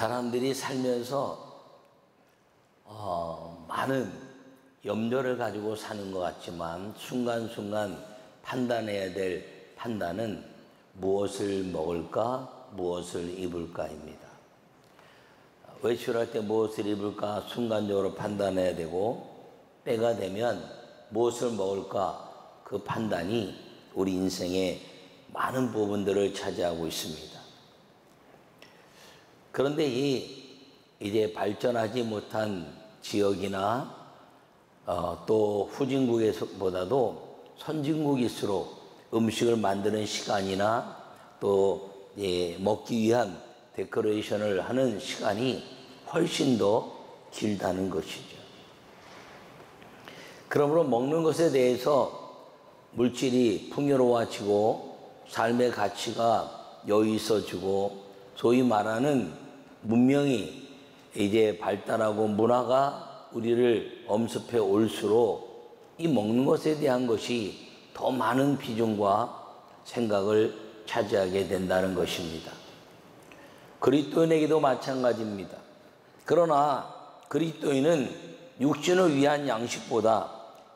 사람들이 살면서 많은 염려를 가지고 사는 것 같지만 순간순간 판단해야 될 판단은 무엇을 먹을까, 무엇을 입을까입니다. 외출할 때 무엇을 입을까 순간적으로 판단해야 되고, 때가 되면 무엇을 먹을까 그 판단이 우리 인생의 많은 부분들을 차지하고 있습니다. 그런데 이제 발전하지 못한 지역이나 또 후진국에서보다도 선진국일수록 음식을 만드는 시간이나 또 먹기 위한 데코레이션을 하는 시간이 훨씬 더 길다는 것이죠. 그러므로 먹는 것에 대해서 물질이 풍요로워지고 삶의 가치가 여유 있어지고 소위 말하는 문명이 이제 발달하고 문화가 우리를 엄습해 올수록 이 먹는 것에 대한 것이 더 많은 비중과 생각을 차지하게 된다는 것입니다. 그리스도인에게도 마찬가지입니다. 그러나 그리스도인은 육신을 위한 양식보다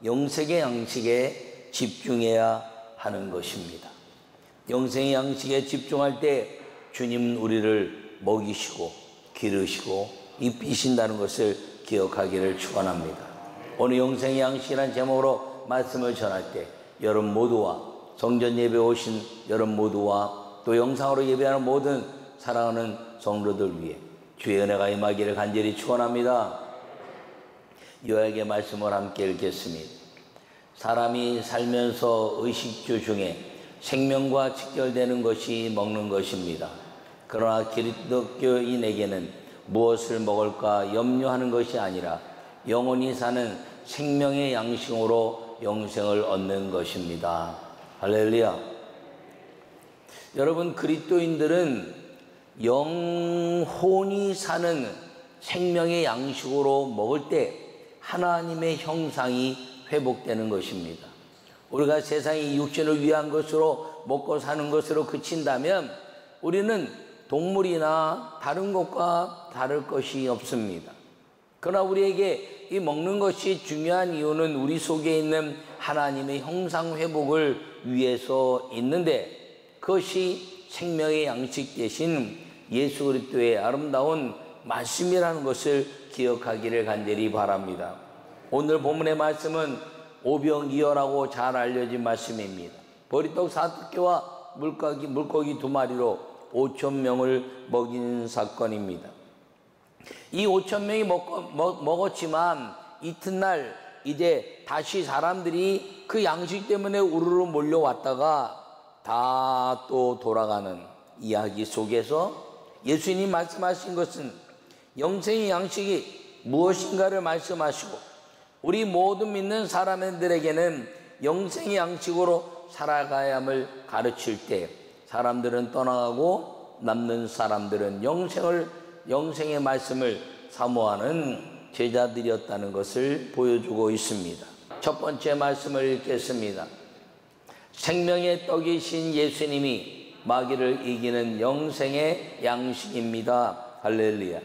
영생의 양식에 집중해야 하는 것입니다. 영생의 양식에 집중할 때 주님은 우리를 먹이시고 기르시고 입히신다는 것을 기억하기를 축원합니다. 오늘 영생의 양식이라는 제목으로 말씀을 전할 때 여러분 모두와 성전 예배 오신 여러분 모두와 또 영상으로 예배하는 모든 사랑하는 성도들 위해 주의 은혜가 임하기를 간절히 축원합니다. 요약의 말씀을 함께 읽겠습니다. 사람이 살면서 의식주 중에 생명과 직결되는 것이 먹는 것입니다. 그러나 기독교인에게는 무엇을 먹을까 염려하는 것이 아니라 영원히 사는 생명의 양식으로 영생을 얻는 것입니다. 할렐루야. 여러분, 그리스도인들은 영혼이 사는 생명의 양식으로 먹을 때 하나님의 형상이 회복되는 것입니다. 우리가 세상이 육신을 위한 것으로 먹고 사는 것으로 그친다면 우리는 동물이나 다른 것과 다를 것이 없습니다. 그러나 우리에게 이 먹는 것이 중요한 이유는 우리 속에 있는 하나님의 형상 회복을 위해서 있는데, 그것이 생명의 양식 대신 예수 그리스도의 아름다운 말씀이라는 것을 기억하기를 간절히 바랍니다. 오늘 본문의 말씀은 오병이어라고 잘 알려진 말씀입니다. 보리떡 4개와 물고기 2마리로 5,000명을 먹인 사건입니다. 이 5,000명이 먹었지만 이튿날 이제 다시 사람들이 그 양식 때문에 우르르 몰려왔다가 다 또 돌아가는 이야기 속에서 예수님이 말씀하신 것은 영생의 양식이 무엇인가를 말씀하시고 우리 모든 믿는 사람들에게는 영생의 양식으로 살아가야 함을 가르칠 때 사람들은 떠나가고 남는 사람들은 영생의 말씀을 사모하는 제자들이었다는 것을 보여주고 있습니다. 첫 번째 말씀을 읽겠습니다. 생명의 떡이신 예수님이 마귀를 이기는 영생의 양식입니다. 할렐루야.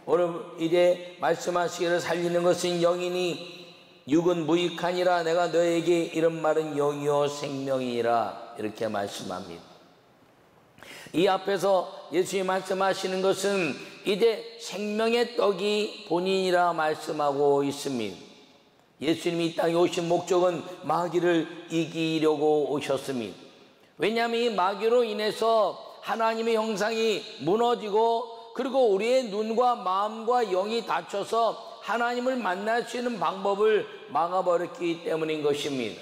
오늘 이제 말씀하시기를 살리는 것은 영이니 육은 무익하니라. 내가 너에게 이런 말은 영이요 생명이라. 이렇게 말씀합니다. 이 앞에서 예수님이 말씀하시는 것은 이제 생명의 떡이 본인이라 말씀하고 있습니다. 예수님이 이 땅에 오신 목적은 마귀를 이기려고 오셨습니다. 왜냐하면 이 마귀로 인해서 하나님의 형상이 무너지고 그리고 우리의 눈과 마음과 영이 닫혀서 하나님을 만날 수 있는 방법을 막아버렸기 때문인 것입니다.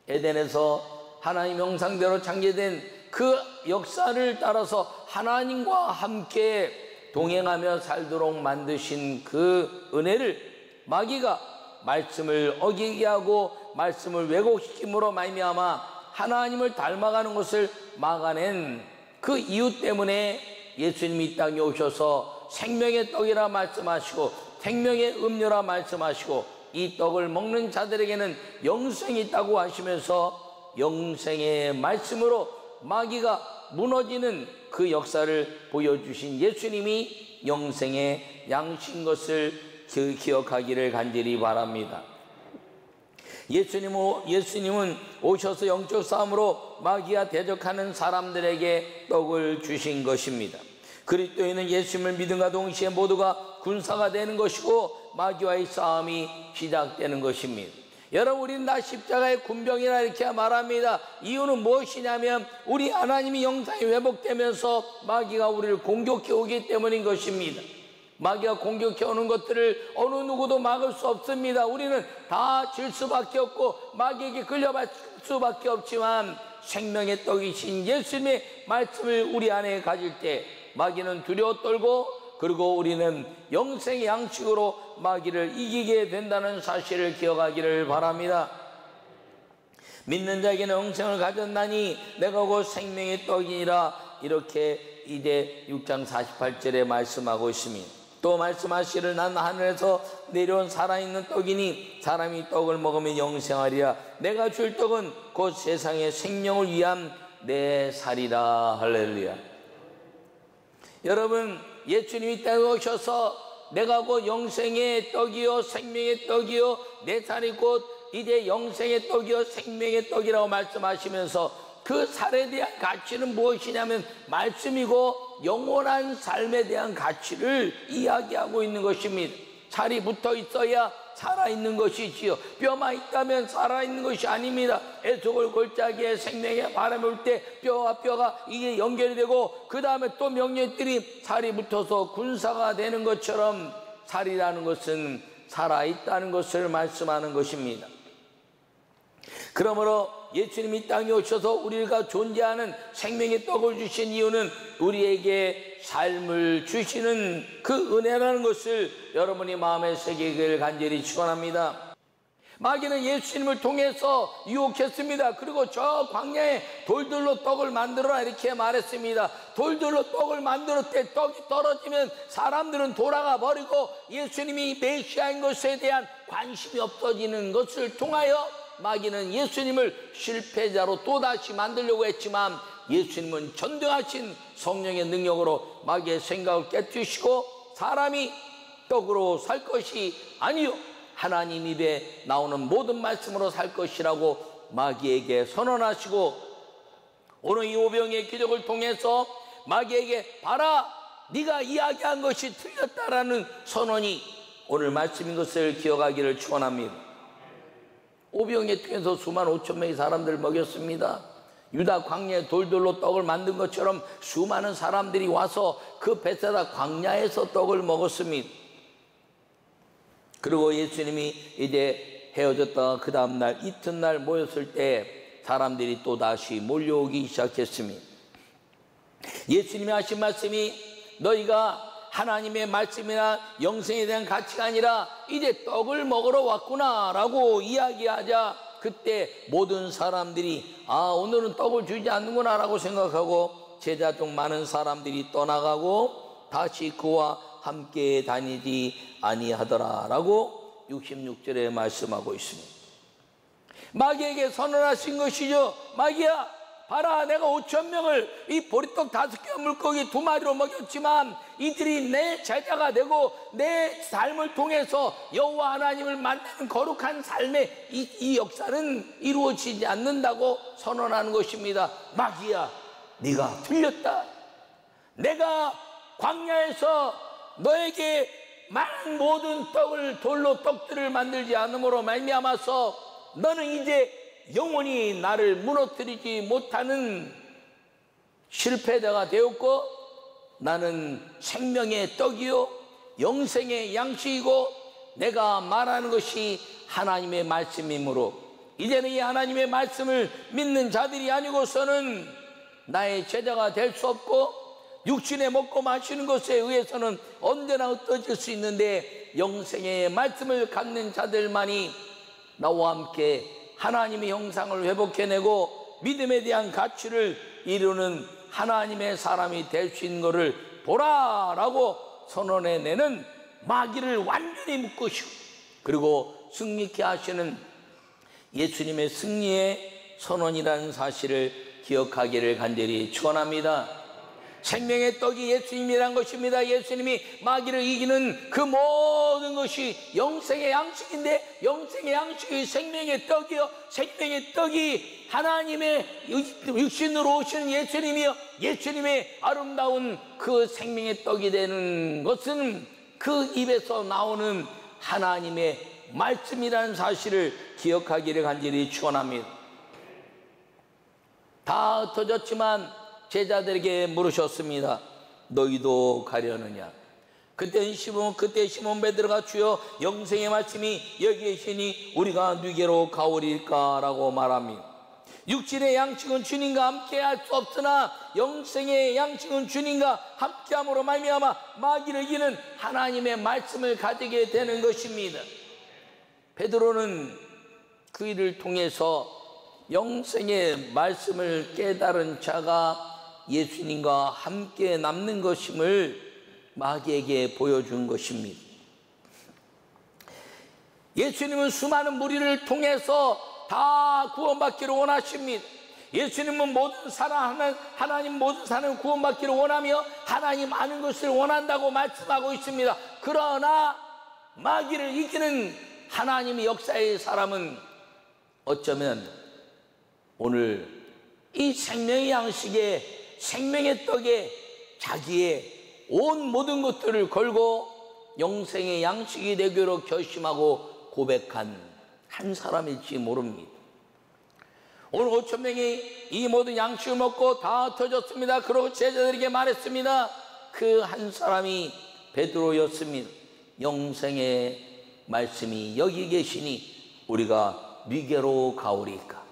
에덴에서 하나님 형상대로 창조된 그 역사를 따라서 하나님과 함께 동행하며 살도록 만드신 그 은혜를 마귀가 말씀을 어기게 하고 말씀을 왜곡시킴으로 말미암아 하나님을 닮아가는 것을 막아낸 그 이유 때문에 예수님이 이 땅에 오셔서 생명의 떡이라 말씀하시고 생명의 음료라 말씀하시고 이 떡을 먹는 자들에게는 영생이 있다고 하시면서 영생의 말씀으로 마귀가 무너지는 그 역사를 보여주신 예수님이 영생의 양식인 것을 기억하기를 간절히 바랍니다. 예수님은 오셔서 영적 싸움으로 마귀와 대적하는 사람들에게 떡을 주신 것입니다. 그리스도인은 예수님을 믿음과 동시에 모두가 군사가 되는 것이고 마귀와의 싸움이 시작되는 것입니다. 여러분, 우리는 다 십자가의 군병이라 이렇게 말합니다. 이유는 무엇이냐면 우리 하나님의 영상이 회복되면서 마귀가 우리를 공격해 오기 때문인 것입니다. 마귀가 공격해 오는 것들을 어느 누구도 막을 수 없습니다. 우리는 다 질 수밖에 없고 마귀에게 끌려갈 수밖에 없지만 생명의 떡이신 예수님의 말씀을 우리 안에 가질 때 마귀는 두려워 떨고, 그리고 우리는 영생의 양식으로 마귀를 이기게 된다는 사실을 기억하기를 바랍니다. 믿는 자에게는 영생을 가졌나니 내가 곧 생명의 떡이니라, 이렇게 이제 6장 48절에 말씀하고 있습니다. 또 말씀하시기를 난 하늘에서 내려온 살아있는 떡이니 사람이 떡을 먹으면 영생하리라. 내가 줄 떡은 곧 세상의 생명을 위한 내 살이라. 할렐루야. 여러분, 예수님이 땅에 오셔서 내가 곧 영생의 떡이요 생명의 떡이요 내 살이 곧 이제 영생의 떡이요 생명의 떡이라고 말씀하시면서 그 살에 대한 가치는 무엇이냐면 말씀이고 영원한 삶에 대한 가치를 이야기하고 있는 것입니다. 살이 붙어 있어야 살아있는 것이지요, 뼈만 있다면 살아있는 것이 아닙니다. 에스골 골짜기에 생명의 바람이 올 때 뼈와 뼈가 이게 연결이 되고 그 다음에 또 명령들이 살이 붙어서 군사가 되는 것처럼 살이라는 것은 살아있다는 것을 말씀하는 것입니다. 그러므로 예수님이 땅에 오셔서 우리가 존재하는 생명의 떡을 주신 이유는 우리에게 삶을 주시는 그 은혜라는 것을 여러분이 마음에 새기기를 간절히 축원합니다. 마귀는 예수님을 통해서 유혹했습니다. 그리고 저 광야에 돌들로 떡을 만들어라 이렇게 말했습니다. 돌들로 떡을 만들었대. 떡이 떨어지면 사람들은 돌아가 버리고 예수님이 메시아인 것에 대한 관심이 없어지는 것을 통하여 마귀는 예수님을 실패자로 또다시 만들려고 했지만 예수님은 전능하신 성령의 능력으로 마귀의 생각을 깨뜨리시고 사람이 떡으로 살 것이 아니요 하나님 입에 나오는 모든 말씀으로 살 것이라고 마귀에게 선언하시고, 오늘 이 오병의 기적을 통해서 마귀에게 봐라, 네가 이야기한 것이 틀렸다라는 선언이 오늘 말씀인 것을 기억하기를 축원합니다. 오병에 통해서 수만 5천 명의 사람들을 먹였습니다. 유다 광야에 돌들로 떡을 만든 것처럼 수많은 사람들이 와서 그 베세다 광야에서 떡을 먹었습니다. 그리고 예수님이 이제 헤어졌다가 그 다음날 이튿날 모였을 때 사람들이 또다시 몰려오기 시작했습니다. 예수님이 하신 말씀이 너희가 하나님의 말씀이나 영생에 대한 가치가 아니라 이제 떡을 먹으러 왔구나 라고 이야기하자 그때 모든 사람들이 오늘은 떡을 주지 않는구나 라고 생각하고 제자 중 많은 사람들이 떠나가고 다시 그와 함께 다니지 아니하더라 라고 66절에 말씀하고 있습니다. 마귀에게 선언하신 것이죠. 마귀야, 봐라, 내가 5천 명을 이 보리떡 5개 물고기 2마리로 먹였지만 이들이 내 제자가 되고 내 삶을 통해서 여호와 하나님을 만나는 거룩한 삶의 이 역사는 이루어지지 않는다고 선언하는 것입니다. 마귀야, 네가 틀렸다. 내가 광야에서 너에게 많은 모든 돌로 떡들을 만들지 않음으로 말미암아서 너는 이제 영원히 나를 무너뜨리지 못하는 실패자가 되었고 나는 생명의 떡이요 영생의 양식이고 내가 말하는 것이 하나님의 말씀이므로 이제는 이 하나님의 말씀을 믿는 자들이 아니고서는 나의 제자가 될 수 없고 육신에 먹고 마시는 것에 의해서는 언제나 흩어질 수 있는데 영생의 말씀을 갖는 자들만이 나와 함께 하나님의 형상을 회복해내고 믿음에 대한 가치를 이루는 하나님의 사람이 될 수 있는 것을 보라라고 선언해내는 마귀를 완전히 묶으시고 그리고 승리케 하시는 예수님의 승리의 선언이라는 사실을 기억하기를 간절히 축원합니다. 생명의 떡이 예수님이란 것입니다. 예수님이 마귀를 이기는 그 모든 것이 영생의 양식인데, 영생의 양식이 생명의 떡이요, 생명의 떡이 하나님의 육신으로 오시는 예수님이요, 예수님의 아름다운 그 생명의 떡이 되는 것은 그 입에서 나오는 하나님의 말씀이라는 사실을 기억하기를 간절히 축원합니다. 다 흩어졌지만 제자들에게 물으셨습니다. 너희도 가려느냐? 그때 시몬 베드로가 주여 영생의 말씀이 여기 계시니 우리가 누게로 가오리까? 라고 말합니다. 육신의 양식은 주님과 함께할 수 없으나 영생의 양식은 주님과 함께함으로 말미암아 마귀를 이기는 하나님의 말씀을 가지게 되는 것입니다. 베드로는 그 일을 통해서 영생의 말씀을 깨달은 자가 예수님과 함께 남는 것임을 마귀에게 보여준 것입니다. 예수님은 수많은 무리를 통해서 다 구원받기를 원하십니다. 예수님은 모든 사람, 하나님 모든 사람을 구원받기를 원하며 하나님 아는 것을 원한다고 말씀하고 있습니다. 그러나 마귀를 이기는 하나님의 역사의 사람은 어쩌면 오늘 이 생명의 양식에, 생명의 떡에 자기의 온 모든 것들을 걸고 영생의 양식이 되기로 결심하고 고백한 한 사람일지 모릅니다. 오늘 5,000명이 이 모든 양식을 먹고 다 흩어졌습니다. 그러고 제자들에게 말했습니다. 그 한 사람이 베드로였습니다. 영생의 말씀이 여기 계시니 우리가 누게로 가오리까?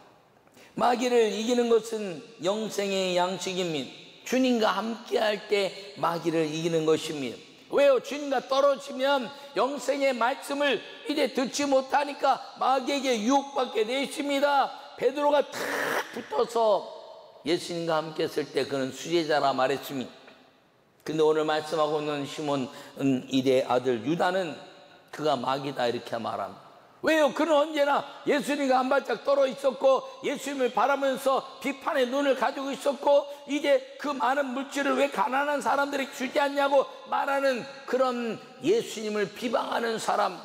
마귀를 이기는 것은 영생의 양식입니다. 주님과 함께 할 때 마귀를 이기는 것입니다. 왜요? 주님과 떨어지면 영생의 말씀을 이제 듣지 못하니까 마귀에게 유혹받게 되어 있습니다. 베드로가 탁 붙어서 예수님과 함께 했을 때 그는 수제자라 말했습니다. 근데 오늘 말씀하고 있는 시몬 일의 아들 유다는 그가 마귀다 이렇게 말합니다. 왜요? 그는 언제나 예수님과 한 발짝 떨어 있었고 예수님을 바라면서 비판의 눈을 가지고 있었고 이제 그 많은 물질을 왜 가난한 사람들에게 주지 않냐고 말하는 그런 예수님을 비방하는 사람.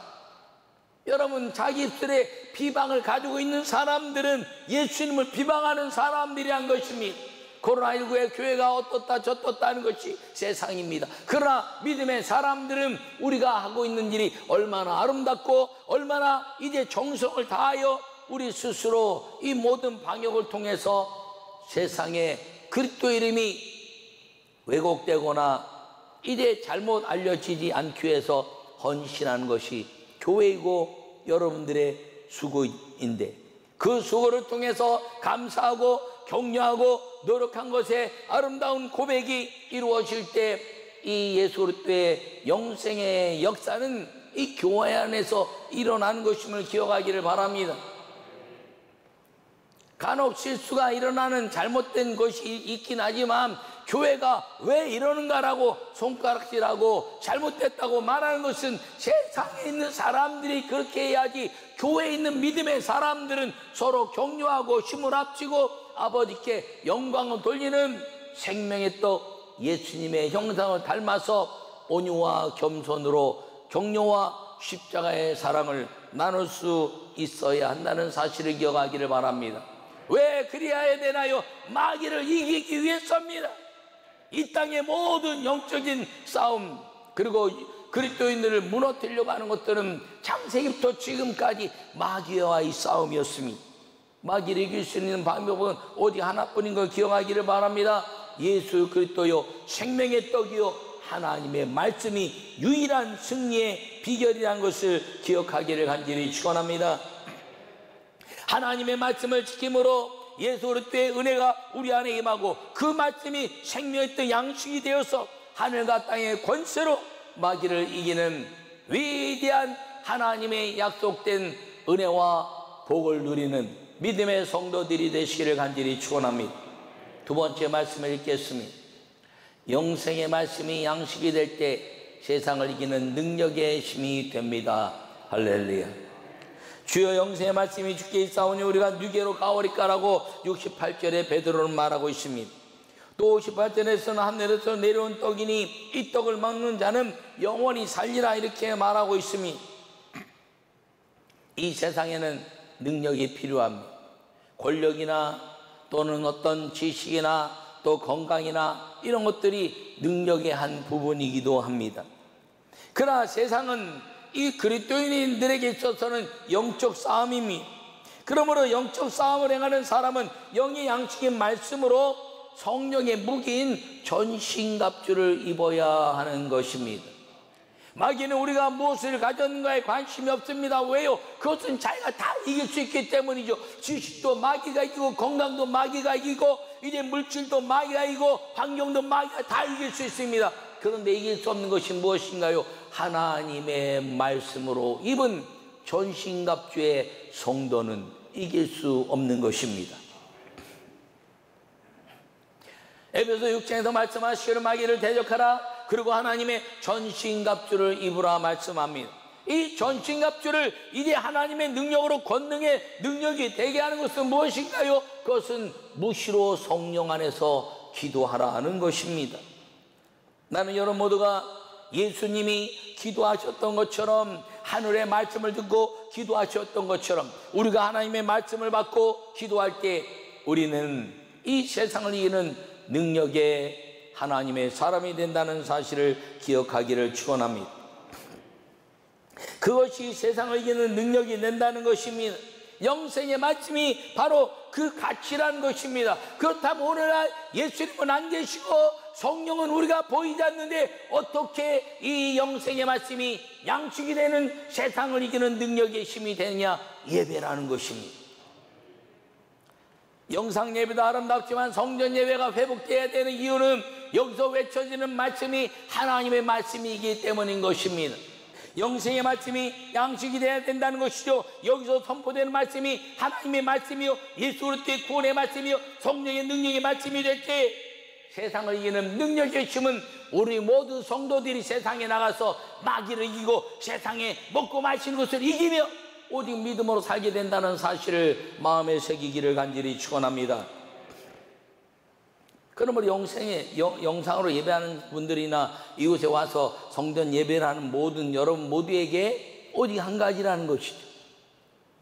여러분, 자기 입술에 비방을 가지고 있는 사람들은 예수님을 비방하는 사람들이란 것입니다. 코로나19에 교회가 어떻다 저떻다 하는 것이 세상입니다. 그러나 믿음의 사람들은 우리가 하고 있는 일이 얼마나 아름답고 얼마나 이제 정성을 다하여 우리 스스로 이 모든 방역을 통해서 세상에 그리스도 이름이 왜곡되거나 이제 잘못 알려지지 않기 위해서 헌신하는 것이 교회이고 여러분들의 수고인데 그 수고를 통해서 감사하고 격려하고 노력한 것에 아름다운 고백이 이루어질 때 이 예수 그리스도의 영생의 역사는 이 교회 안에서 일어나는 것임을 기억하기를 바랍니다. 간혹 실수가 일어나는 잘못된 것이 있긴 하지만 교회가 왜 이러는가라고 손가락질하고 잘못됐다고 말하는 것은 세상에 있는 사람들이 그렇게 해야지 교회에 있는 믿음의 사람들은 서로 격려하고 힘을 합치고 아버지께 영광을 돌리는 생명의 떡 예수님의 형상을 닮아서 온유와 겸손으로 격려와 십자가의 사랑을 나눌 수 있어야 한다는 사실을 기억하기를 바랍니다. 왜 그리해야 되나요? 마귀를 이기기 위해서입니다. 이 땅의 모든 영적인 싸움 그리고 그리스도인들을 무너뜨리려고 하는 것들은 창세기부터 지금까지 마귀와의 싸움이었습니다. 마귀를 이길 수 있는 방법은 오직 하나뿐인 걸 기억하기를 바랍니다. 예수 그리스도요 생명의 떡이요 하나님의 말씀이 유일한 승리의 비결이라는 것을 기억하기를 간절히 축원합니다. 하나님의 말씀을 지킴으로 예수 그리스도의 은혜가 우리 안에 임하고 그 말씀이 생명의 떡 양식이 되어서 하늘과 땅의 권세로 마귀를 이기는 위대한 하나님의 약속된 은혜와 복을 누리는 믿음의 성도들이 되시기를 간절히 축원합니다. 두 번째 말씀을 읽겠습니다. 영생의 말씀이 양식이 될 때 세상을 이기는 능력의 힘이 됩니다. 할렐루야. 주여 영생의 말씀이 주께 있사오니 우리가 누게로 가오리까라고 68절에 베드로는 말하고 있습니다. 또 18절에서는 하늘에서 내려온 떡이니 이 떡을 먹는 자는 영원히 살리라 이렇게 말하고 있으니 이 세상에는 능력이 필요합니다. 권력이나 또는 어떤 지식이나 또 건강이나 이런 것들이 능력의 한 부분이기도 합니다. 그러나 세상은 이 그리스도인들에게 있어서는 영적 싸움입니다. 그러므로 영적 싸움을 행하는 사람은 영의 양식인 말씀으로 성령의 무기인 전신갑주를 입어야 하는 것입니다. 마귀는 우리가 무엇을 가졌는가에 관심이 없습니다. 왜요? 그것은 자기가 다 이길 수 있기 때문이죠. 지식도 마귀가 이기고 건강도 마귀가 이기고 이제 물질도 마귀가 이기고 환경도 마귀가 다 이길 수 있습니다. 그런데 이길 수 없는 것이 무엇인가요? 하나님의 말씀으로 입은 전신갑주의 성도는 이길 수 없는 것입니다. 에베소 6장에서 말씀하시기를 마귀를 대적하라. 그리고 하나님의 전신갑주를 입으라 말씀합니다. 이 전신갑주를 이제 하나님의 능력으로 권능의 능력이 되게 하는 것은 무엇인가요? 그것은 무시로 성령 안에서 기도하라 하는 것입니다. 나는 여러분 모두가 예수님이 기도하셨던 것처럼 하늘의 말씀을 듣고 기도하셨던 것처럼 우리가 하나님의 말씀을 받고 기도할 때 우리는 이 세상을 이기는 능력의 하나님의 사람이 된다는 사실을 기억하기를 축원합니다. 그것이 세상을 이기는 능력이 된다는 것입니다. 영생의 말씀이 바로 그 가치라는 것입니다. 그렇다면 오늘날 예수님은 안 계시고 성령은 우리가 보이지 않는데 어떻게 이 영생의 말씀이 양식이 되는 세상을 이기는 능력의 힘이 되느냐? 예배라는 것입니다. 영상 예배도 아름답지만 성전 예배가 회복되어야 되는 이유는 여기서 외쳐지는 말씀이 하나님의 말씀이기 때문인 것입니다. 영생의 말씀이 양식이 되어야 된다는 것이죠. 여기서 선포되는 말씀이 하나님의 말씀이요 예수 그리스도의 구원의 말씀이요 성령의 능력의 말씀이 될 때 세상을 이기는 능력의 힘은 우리 모든 성도들이 세상에 나가서 마귀를 이기고 세상에 먹고 마시는 것을 이기며 오직 믿음으로 살게 된다는 사실을 마음에 새기기를 간절히 축원합니다. 그러므로 영상으로 예배하는 분들이나 이곳에 와서 성전 예배를 하는 모든 여러분 모두에게 오직 한 가지라는 것이죠.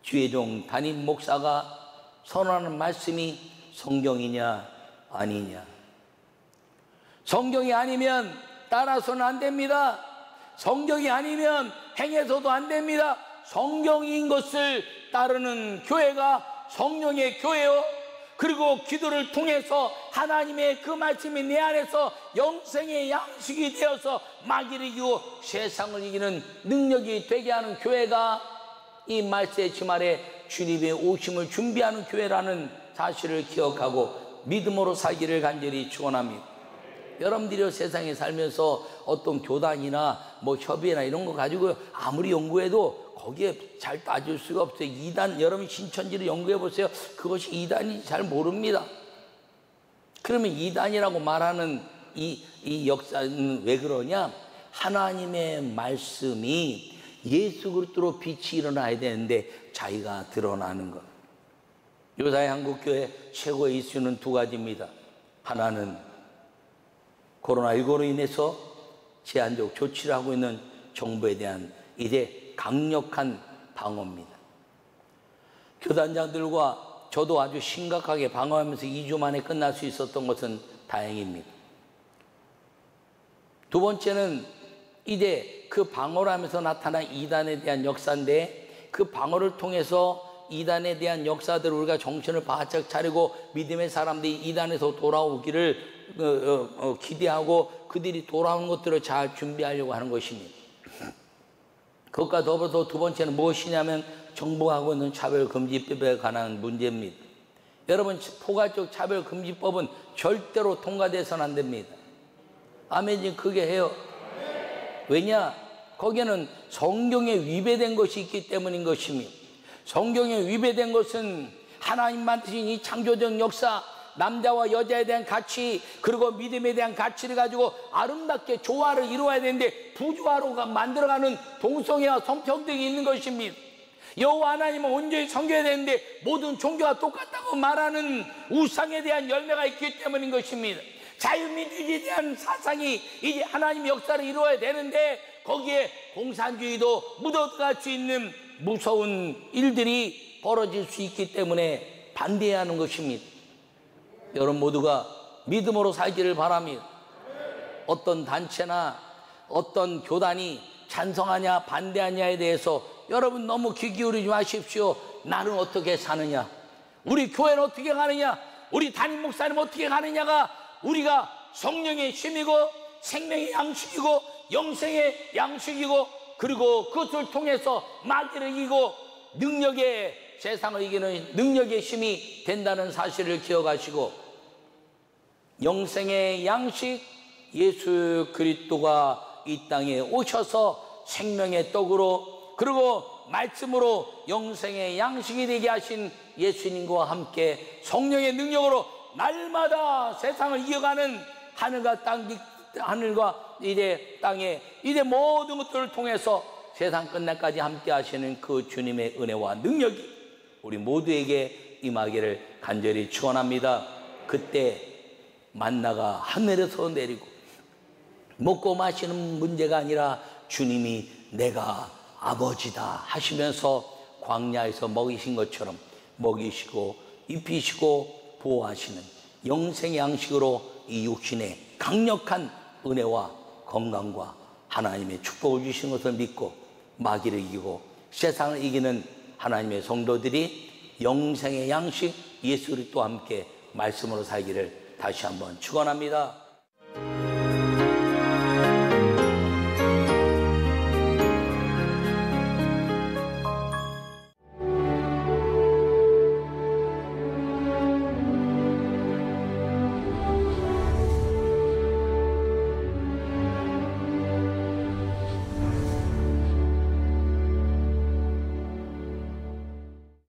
주의 종 담임 목사가 선언하는 말씀이 성경이냐 아니냐. 성경이 아니면 따라서는 안 됩니다. 성경이 아니면 행해서도 안 됩니다. 성경인 것을 따르는 교회가 성령의 교회요. 그리고 기도를 통해서 하나님의 그 말씀이 내 안에서 영생의 양식이 되어서 마귀를 이기고 세상을 이기는 능력이 되게 하는 교회가 이 말세의 주말에 주님의 오심을 준비하는 교회라는 사실을 기억하고 믿음으로 살기를 간절히 축원합니다. 여러분들이 세상에 살면서 어떤 교단이나 뭐 협의나 이런 거 가지고 아무리 연구해도 거기에 잘 따질 수가 없어요. 이단, 여러분 신천지를 연구해 보세요. 그것이 이단인지 잘 모릅니다. 그러면 이단이라고 말하는 이 역사는 왜 그러냐? 하나님의 말씀이 예수 그리스도로 빛이 일어나야 되는데 자기가 드러나는 것. 요사의 한국교회 최고의 이슈는 두 가지입니다. 하나는 코로나19로 인해서 제한적 조치를 하고 있는 정부에 대한 이제 강력한 방어입니다. 교단장들과 저도 아주 심각하게 방어하면서 2주 만에 끝날 수 있었던 것은 다행입니다. 두 번째는 이제 그 방어를 하면서 나타난 이단에 대한 역사인데 그 방어를 통해서 이단에 대한 역사들을 우리가 정신을 바짝 차리고 믿음의 사람들이 이단에서 돌아오기를 기대하고 그들이 돌아오는 것들을 잘 준비하려고 하는 것입니다. 그것과 더불어서 두 번째는 무엇이냐면 정부가 하고 있는 차별금지법에 관한 문제입니다. 여러분 포괄적 차별금지법은 절대로 통과돼서는 안 됩니다. 아멘. 그게 해요. 왜냐? 거기에는 성경에 위배된 것이 있기 때문인 것입니다. 성경에 위배된 것은 하나님 만드신 이 창조적 역사, 남자와 여자에 대한 가치, 그리고 믿음에 대한 가치를 가지고 아름답게 조화를 이루어야 되는데 부조화로 만들어가는 동성애와 성평등이 있는 것입니다. 여호와 하나님은 온전히 섬겨야 되는데 모든 종교가 똑같다고 말하는 우상에 대한 열매가 있기 때문인 것입니다. 자유민주주의에 대한 사상이 이제 하나님의 역사를 이루어야 되는데 거기에 공산주의도 묻어갈 수 있는 무서운 일들이 벌어질 수 있기 때문에 반대해야 하는 것입니다. 여러분 모두가 믿음으로 살기를 바랍니다. 어떤 단체나 어떤 교단이 찬성하냐 반대하냐에 대해서 여러분 너무 귀 기울이지 마십시오. 나는 어떻게 사느냐, 우리 교회는 어떻게 가느냐, 우리 담임 목사님 어떻게 가느냐가 우리가 성령의 힘이고 생명의 양식이고 영생의 양식이고, 그리고 그것을 통해서 마귀를 이기고 능력의 세상을 이기는 능력의 힘이 된다는 사실을 기억하시고, 영생의 양식 예수 그리스도가 이 땅에 오셔서 생명의 떡으로 그리고 말씀으로 영생의 양식이 되게 하신 예수님과 함께 성령의 능력으로 날마다 세상을 이어가는 하늘과 이제 땅에 이제 모든 것들을 통해서 세상 끝날까지 함께 하시는 그 주님의 은혜와 능력이 우리 모두에게 임하기를 간절히 축원합니다. 그때 만나가 하늘에서 내리고 먹고 마시는 문제가 아니라 주님이 내가 아버지다 하시면서 광야에서 먹이신 것처럼 먹이시고 입히시고 보호하시는 영생의 양식으로 이 육신에 강력한 은혜와 건강과 하나님의 축복을 주신 것을 믿고 마귀를 이기고 세상을 이기는 하나님의 성도들이 영생의 양식 예수 그리스도와 함께 말씀으로 살기를 다시 한번 축원합니다.